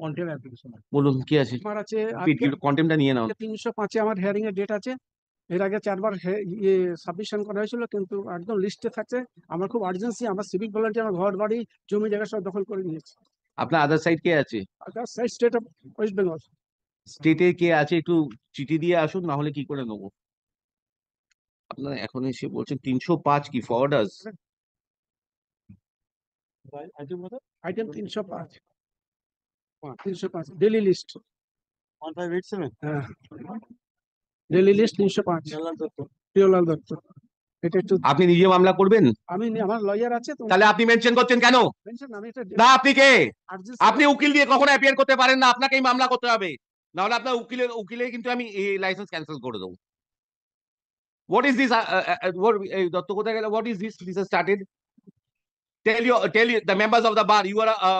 Contempt application বলুন কি আছে, আমার আছে। কন্টেমটা নিয়ে নাও। 305-এ আমার হিয়ারিং এর ডেট আছে। এর আগে 4বার সাবমিশন করা হয়েছিল, কিন্তু একদম লিস্টে থাকছে। আমার খুব আর্জেন্সি, আমার সিভিক ভলান্টিয়ার আমার ঘর বাড়ি জমি জায়গা সব দখল করে নিয়েছে। আপনার আদার সাইড কে আছে? State of West Bengal. স্টেটে কে আছে একটু চিঠি দিয়ে আসুন, না হলে কি করে নেবো। আপনারা এখন এসে বলছেন 305 কি ফরওয়ার্ডার্স? Item 305, 305 daily list. 1587 হ্যাঁ, ডেলি লিস্ট 305। প্রিয়লাল দত্ত। এটা একটু আপনি নিজে মামলা করবেন? আমার লয়ার আছে তো। তাহলে আপনি মেনশন করছেন কেন? আমি এটা না, আপনি কে? urgency- আপনি উকিল দিয়ে কখনো অ্যাপিয়ার করতে পারেন না, আপনাকেই মামলা করতে হবে, না হলে আপনার উকিলে কিন্তু আমি লাইসেন্স ক্যান্সেল করে দেবো। What is this? দত্ত কোথায় গেল? What is this? This has started. Tell you the members of the bar. You are a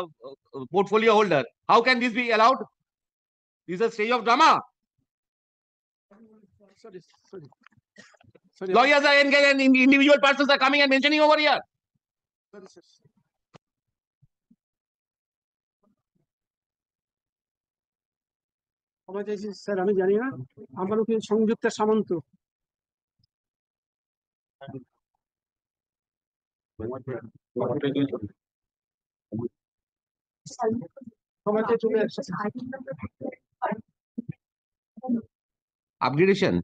portfolio holder. How can this be allowed? This is a stage of drama. Sorry. Lawyers are engaged and individual persons are coming and mentioning over here. Sorry, sir. ক্ষমা চাইছি sir, আমি জানি না। আমার উকিল সংযুক্ত সামন্ত। ক্ষমা চেয়ে চলে আসছে। Upgradation.